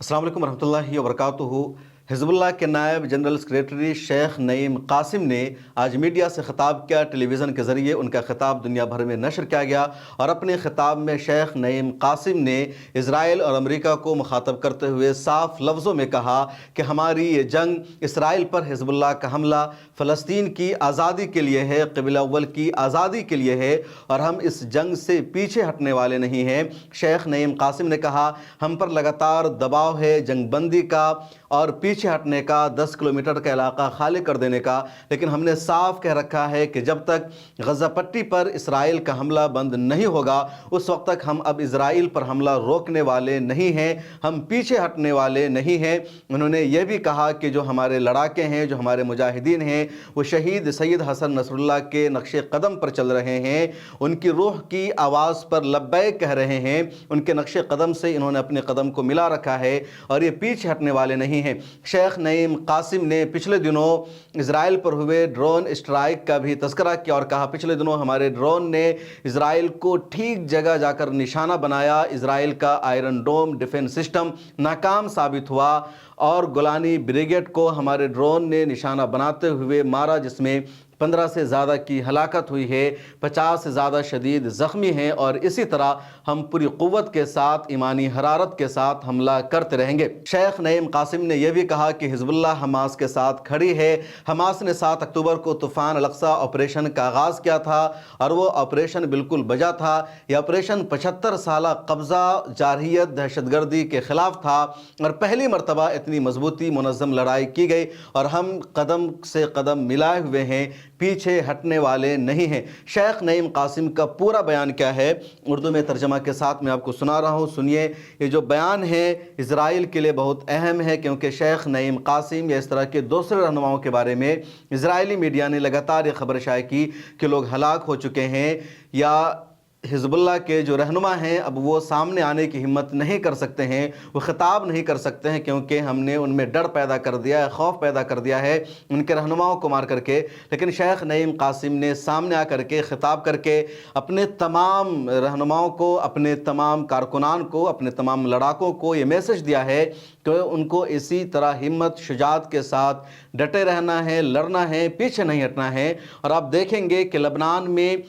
अस्सलाम वालेकुम रहमतुल्लाहि व बरकातुहू। हिज़्बुल्लाह के नायब जनरल सेक्रेटरी शेख नईम कासिम ने आज मीडिया से ख़िताब किया। टेलीविज़न के ज़रिए उनका ख़िताब दुनिया भर में नशर किया गया और अपने ख़िताब में शेख नईम कासिम ने इसराइल और अमेरिका को मुखातब करते हुए साफ लफ्ज़ों में कहा कि हमारी ये जंग इसराइल पर हिज़्बुल्लाह का हमला फ़लस्तीन की आज़ादी के लिए है, क़िबला अव्वल की आज़ादी के लिए है और हम इस जंग से पीछे हटने वाले नहीं हैं। शेख नईम कासिम ने कहा, हम पर लगातार दबाव है जंग बंदी का और पीछे हटने का, 10 किलोमीटर का इलाका खाली कर देने का, लेकिन हमने साफ कह रखा है कि जब तक गज़ा पट्टी पर इसराइल का हमला बंद नहीं होगा उस वक्त तक हम अब इसराइल पर हमला रोकने वाले नहीं हैं, हम पीछे हटने वाले नहीं हैं। उन्होंने ये भी कहा कि जो हमारे लड़ाके हैं, जो हमारे मुजाहिदीन हैं, वो शहीद सैयद हसन नसरुल्लाह के नक्शे कदम पर चल रहे हैं, उनकी रूह की आवाज़ पर लब्बैक कह रहे हैं, उनके नक्शे कदम से इन्होंने अपने कदम को मिला रखा है और ये पीछे हटने वाले नहीं हैं। शेख नईम कासिम ने पिछले दिनों इसराइल पर हुए ड्रोन स्ट्राइक का भी तज़किरा किया और कहा, पिछले दिनों हमारे ड्रोन ने इसराइल को ठीक जगह जाकर निशाना बनाया। इसराइल का आयरन डोम डिफेंस सिस्टम नाकाम साबित हुआ और गोलानी ब्रिगेड को हमारे ड्रोन ने निशाना बनाते हुए मारा, जिसमें 15 से ज़्यादा की हलाकत हुई है, 50 से ज़्यादा शदीद ज़ख्मी हैं और इसी तरह हम पूरी क़ुव्वत के साथ, ईमानी हरारत के साथ हमला करते रहेंगे। शेख नईम कासिम ने यह भी कहा कि हिज़्बुल्लाह हमास के साथ खड़ी है। हमास ने 7 अक्टूबर को तूफ़ान अल-अक़सा ऑपरेशन का आगाज़ किया था और वो ऑपरेशन बिल्कुल बजा था। यह ऑपरेशन 75 साला कब्ज़ा जारहियत दहशतगर्दी के ख़िलाफ़ था और पहली मरतबा इतनी मजबूती मुनज़्ज़म लड़ाई की गई और हम कदम से कदम मिलाए हुए हैं, पीछे हटने वाले नहीं हैं। शेख नईम कासिम का पूरा बयान क्या है, उर्दू में तर्जमा के साथ मैं आपको सुना रहा हूँ, सुनिए। ये जो बयान है इसराइल के लिए बहुत अहम है क्योंकि शेख नईम कासिम या इस तरह के दूसरे रहनुमाओं के बारे में इजरायली मीडिया ने लगातार ये खबर शाये की कि लोग हलाक हो चुके हैं या हिज़्बुल्लाह के जो रहनुमा हैं अब वो सामने आने की हिम्मत नहीं कर सकते हैं, वो ख़िताब नहीं कर सकते हैं क्योंकि हमने उनमें डर पैदा कर दिया है, खौफ पैदा कर दिया है उनके रहनुमाओं को मार करके। लेकिन शेख नईम कासिम ने सामने आ करके ख़िताब करके अपने तमाम रहनुमाओं को, अपने तमाम कारकुनान को, अपने तमाम लड़ाकों को ये मैसेज दिया है कि उनको इसी तरह हिम्मत शुजात के साथ डटे रहना है, लड़ना है, पीछे नहीं हटना है। और आप देखेंगे कि लबनान में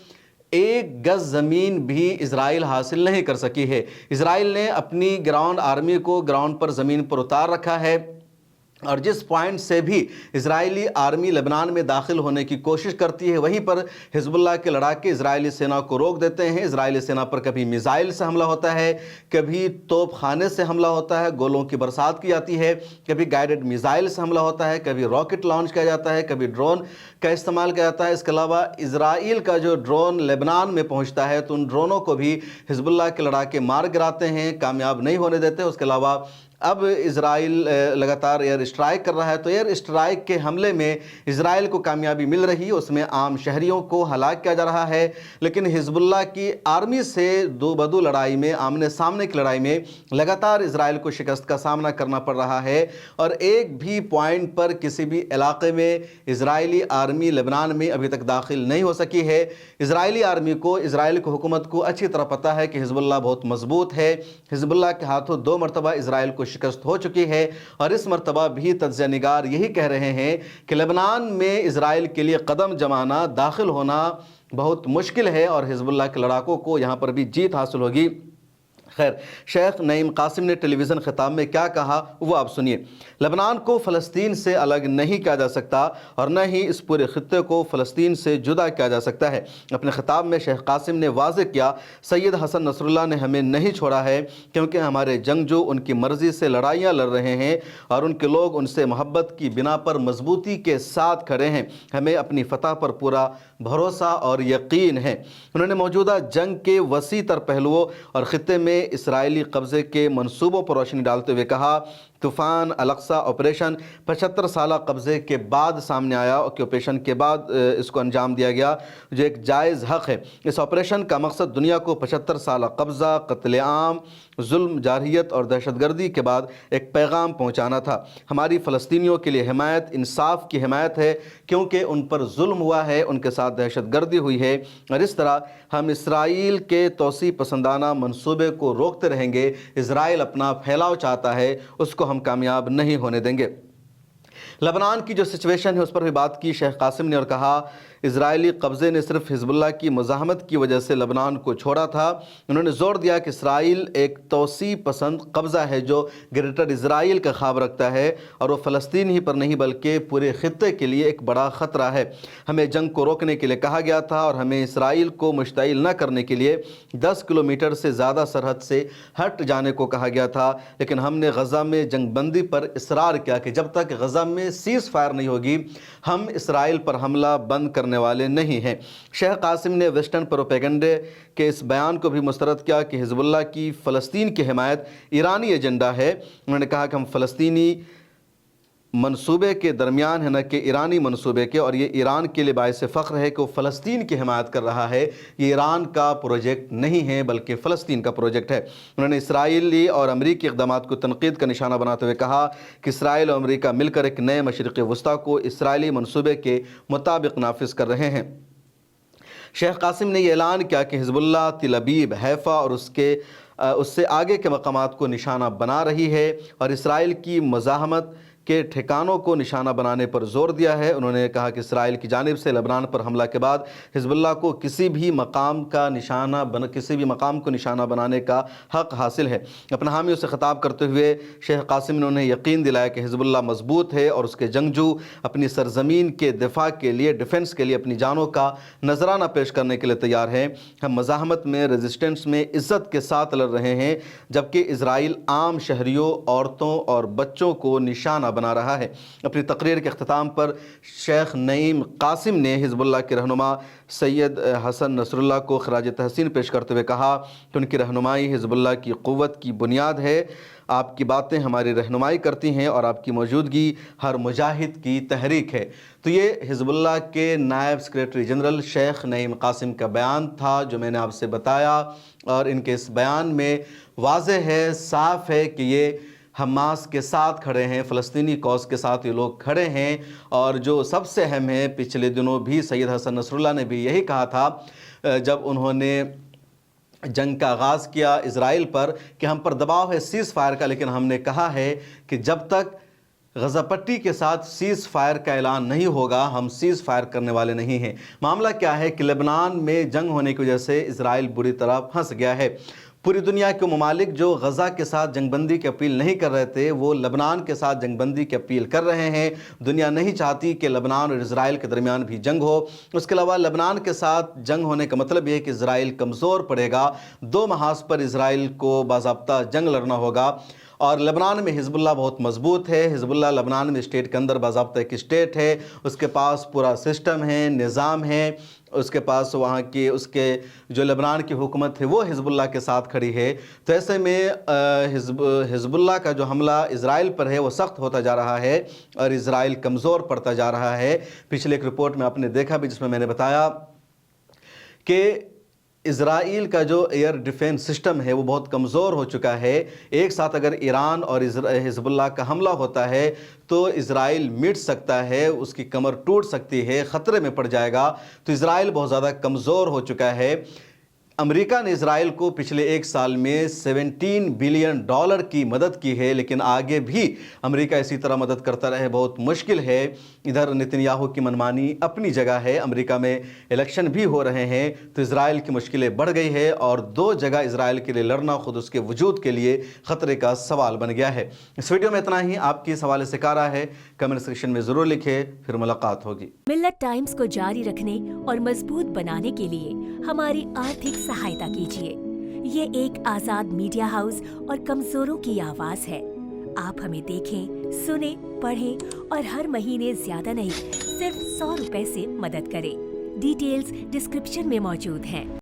एक गज़ ज़मीन भी इसराइल हासिल नहीं कर सकी है। इसराइल ने अपनी ग्राउंड आर्मी को ग्राउंड पर ज़मीन पर उतार रखा है और जिस पॉइंट से भी इजरायली आर्मी लेबनान में दाखिल होने की कोशिश करती है वहीं पर हिज़्बुल्लाह के लड़ाके इजरायली सेना को रोक देते हैं। इजरायली सेना पर कभी मिसाइल से हमला होता है, कभी तोप खाने से हमला होता है, गोलों की बरसात की जाती है, कभी गाइडेड मिसाइल से हमला होता है, कभी रॉकेट लॉन्च किया जाता है, कभी ड्रोन का इस्तेमाल किया जाता है। इसके अलावा इजराइल का जो ड्रोन लेबनान में पहुँचता है तो उन ड्रोनों को भी हिज़्बुल्लाह के लड़ाके मार गिराते हैं, कामयाब नहीं होने देते। उसके अलावा अब इजराइल लगातार एयर स्ट्राइक कर रहा है तो एयर स्ट्राइक के हमले में इजराइल को कामयाबी मिल रही है, उसमें आम शहरियों को हलाक किया जा रहा है। लेकिन हिज़्बुल्लाह की आर्मी से दो बदू लड़ाई में, आमने सामने की लड़ाई में लगातार इजराइल को शिकस्त का सामना करना पड़ रहा है और एक भी पॉइंट पर किसी भी इलाके में इजरायली आर्मी लेबनान में अभी तक दाखिल नहीं हो सकी है। इजरायली आर्मी को, इजराइल की हुकूमत को अच्छी तरह पता है कि हिज़्बुल्लाह बहुत मजबूत है। हिज़्बुल्लाह के हाथों 2 मरतबा इजराइल को शिकस्त हो चुकी है और इस मरतबा भी तज्ज़िया निगार यही कह रहे हैं कि लेबनान में इजराइल के लिए कदम जमाना, दाखिल होना बहुत मुश्किल है और हिज़्बुल्लाह के लड़ाकों को यहाँ पर भी जीत हासिल होगी। खैर, शेख नईम कासिम ने टेलीविज़न ख़िताब में क्या कहा वो आप सुनिए। लेबनान को फ़लस्तीन से अलग नहीं किया जा सकता और न ही इस पूरे ख़ित्ते को फ़लस्तीन से जुदा किया जा सकता है। अपने ख़िताब में शेख कासिम ने वाज़ेह किया, सैयद हसन नसरुल्लाह ने हमें नहीं छोड़ा है क्योंकि हमारे जंगजू उनकी मर्ज़ी से लड़ाइयाँ लड़ रहे हैं और उनके लोग उनसे मोहब्बत की बिना पर मजबूती के साथ खड़े हैं। हमें अपनी फ़तह पर पूरा भरोसा और यकीन है। उन्होंने मौजूदा जंग के वसी तर पहलुओं और ख़ित्ते में इसराइली कब्ज़े के मंसूबों पर रोशनी डालते हुए कहा, तूफ़ान अल-अक़सा ऑपरेशन 75 साला कब्ज़े के बाद सामने आया और ऑपरेशन के बाद इसको अंजाम दिया गया जो एक जायज़ हक़ है। इस ऑपरेशन का मकसद दुनिया को 75 साला कब्ज़ा, कत्ले आम, ظلم، جارحیت اور دہشت گردی کے بعد ایک پیغام پہنچانا تھا۔ ہماری فلسطینیوں کے لیے حمایت انصاف کی حمایت ہے، کیونکہ ان پر ظلم ہوا ہے، ان کے ساتھ دہشت گردی ہوئی ہے، اور اس طرح ہم اسرائیل کے توسیع پسندانہ منصوبے کو روکتے رہیں گے۔ اسرائیل اپنا پھیلاؤ چاہتا ہے، اس کو ہم کامیاب نہیں ہونے دیں گے۔ لبنان کی جو سچویشن ہے اس پر بھی بات کی شیخ قاسم نے اور کہا اسرائیلی قبضے نے صرف حزب اللہ کی مزاحمت کی وجہ سے لبنان کو چھوڑا تھا۔ انہوں نے زور دیا کہ اسرائیل ایک توسیع پسند قبضہ ہے جو گریٹر اسرائیل کا خواب رکھتا ہے، اور وہ فلسطین ہی پر نہیں بلکہ پورے خطے کے لیے ایک بڑا خطرہ ہے۔ ہمیں جنگ کو روکنے کے لیے کہا گیا تھا اور ہمیں اسرائیل کو مشتعل نہ کرنے کے لیے 10 کلومیٹر سے زیادہ سرحد سے ہٹ جانے کو کہا گیا تھا، لیکن ہم نے غزہ میں جنگ بندی پر اصرار کیا کہ جب تک غزہ میں سیز فائر نہیں ہوگی ہم اسرائیل پر حملہ بند کرنے والے نہیں ہیں۔ شیخ قاسم نے ویسٹرن پروپیگنڈے کے اس بیان کو بھی مسترد کیا کہ حزب اللہ کی فلسطین کی حمایت ایرانی ایجنڈا ہے۔ انہوں نے کہا کہ ہم فلسطینی منصوبے کے درمیان ہیں نہ کہ ایرانی منصوبے کے، اور یہ ایران کے لیے باعث فخر ہے کہ وہ فلسطین کی حمایت کر رہا ہے۔ یہ ایران کا پروجیکٹ نہیں ہے بلکہ فلسطین کا پروجیکٹ ہے۔ انہوں نے اسرائیلی اور امریکی اقدامات کو تنقید کا نشانہ بناتے ہوئے کہا کہ اسرائیل اور امریکہ مل کر ایک نئے مشرق وسطیٰ کو اسرائیلی منصوبے کے مطابق نافذ کر رہے ہیں۔ شیخ قاسم نے یہ اعلان کیا کہ حزب اللہ تل ابیب، حیفا اور اس سے آگے کے مقامات کو نشانہ بنا رہی ہے اور اسرائیل کی مزاحمت کے ٹھکانوں کو نشانہ بنانے پر زور دیا ہے۔ انہوں نے کہا کہ اسرائیل کی جانب سے لبنان پر حملہ کے بعد حزب اللہ کو کسی بھی مقام کو نشانہ بنانے کا حق حاصل ہے۔ اپنے حامیوں سے خطاب کرتے ہوئے شیخ قاسم نے انہیں یقین دلایا کہ حزب اللہ مضبوط ہے اور اس کے جنگجو اپنی سرزمین کے دفاع کے لیے، ڈیفنس کے لیے اپنی جانوں کا نذرانہ پیش کرنے کے لیے تیار ہیں۔ ہم مزاحمت میں، ریزسٹنس میں عزت کے ساتھ لڑ رہے ہیں، جبکہ اسرائیل عام شہریوں، عورتوں اور بچوں کو نشانہ بنا رہا ہے۔ اپنی تقریر کے اختتام پر شیخ نعیم قاسم نے حزب اللہ کے رہنما سید حسن نصر اللہ کو خراج تحسین پیش کرتے ہوئے کہا کہ ان کی رہنمائی حزب اللہ کی قوت کی بنیاد ہے۔ آپ کی باتیں ہماری رہنمائی کرتی ہیں اور آپ کی موجودگی ہر مجاہد کی تحریک ہے۔ تو یہ حزب اللہ کے نائب سیکریٹری جنرل شیخ نعیم قاسم کا بیان تھا جو میں نے آپ سے بتایا، اور ان کے اس بیان میں واضح ہے، صاف ہے کہ یہ حماس کے ساتھ کھڑے ہیں، فلسطینی کاز کے ساتھ یہ لوگ کھڑے ہیں۔ اور جو سب سے اہم ہے، پچھلے دنوں بھی سید حسن نصر اللہ نے بھی یہی کہا تھا جب انہوں نے جنگ کا آغاز کیا اسرائیل پر کہ ہم پر دباؤ ہے سیز فائر کا، لیکن ہم نے کہا ہے کہ جب تک غزہ پٹی کے ساتھ سیز فائر کا اعلان نہیں ہوگا ہم سیز فائر کرنے والے نہیں ہیں۔ معاملہ کیا ہے کہ لبنان میں جنگ ہونے کی وجہ سے اسرائیل بری طرح پھنس گیا ہے۔ پوری دنیا کے ممالک جو غزہ کے ساتھ جنگ بندی کی اپیل نہیں کر رہے تھے وہ لبنان کے ساتھ جنگ بندی کی اپیل کر رہے ہیں۔ دنیا نہیں چاہتی کہ لبنان اور اسرائیل کے درمیان بھی جنگ ہو۔ اس کے علاوہ لبنان کے ساتھ جنگ ہونے کا مطلب یہ ہے کہ اسرائیل کمزور پڑے گا، دو محاذ پر اسرائیل کو باضابطہ جنگ لڑنا ہوگا۔ اور لبنان میں حزب اللہ بہت مضبوط ہے۔ حزب اللہ لبنان میں اسٹیٹ کے اندر باضابطہ ایک اسٹیٹ ہے، اس کے پاس پورا سسٹم ہے، نظام ہے، اس کے پاس وہاں کی اس کے جو لبنان کی حکومت ہے وہ حزب اللہ کے ساتھ کھڑی ہے۔ تو ایسے میں حزب اللہ کا جو حملہ اسرائیل پر ہے وہ سخت ہوتا جا رہا ہے اور اسرائیل کمزور پڑتا جا رہا ہے۔ پچھلے ایک رپورٹ میں آپ نے دیکھا بھی جس میں نے بتایا کہ اسرائیل کا جو ایئر ڈیفنس سسٹم ہے وہ بہت کمزور ہو چکا ہے۔ ایک ساتھ اگر ایران اور حزب اللہ کا حملہ ہوتا ہے تو اسرائیل مٹ سکتا ہے، اس کی کمر ٹوٹ سکتی ہے، خطرے میں پڑ جائے گا۔ تو اسرائیل بہت زیادہ کمزور ہو چکا ہے۔ امریکہ نے اسرائیل کو پچھلے ایک سال میں $17 بلین کی مدد کی ہے، لیکن آگے بھی امریکہ اسی طرح مدد کرتا رہے بہت مشکل ہے۔ ادھر نتن یاہو کی منمانی اپنی جگہ ہے، امریکہ میں الیکشن بھی ہو رہے ہیں، تو اسرائیل کی مشکلیں بڑھ گئی ہے اور دو جگہ اسرائیل کے لیے لڑنا خود اس کے وجود کے لیے خطرے کا سوال بن گیا ہے۔ اس ویڈیو میں اتنا ہی۔ آپ کی سوال سے کیا رائے ہے کمنٹ سیکشن میں ضرور لکھیں، پھر ملاقات ہوگی۔ ملت ٹائمز کو جاری رکھنے اور مضبوط بنانے کے لیے ہماری آرتھک سہایتا کیجیے۔ یہ ایک آزاد میڈیا ہاؤس اور کمزوروں کی آواز ہے۔ آپ ہمیں دیکھیں، سنیں، پڑھیں اور ہر مہینے زیادہ نہیں صرف $100 سے مدد کریں۔ ڈیٹیلز ڈسکرپشن میں موجود ہیں۔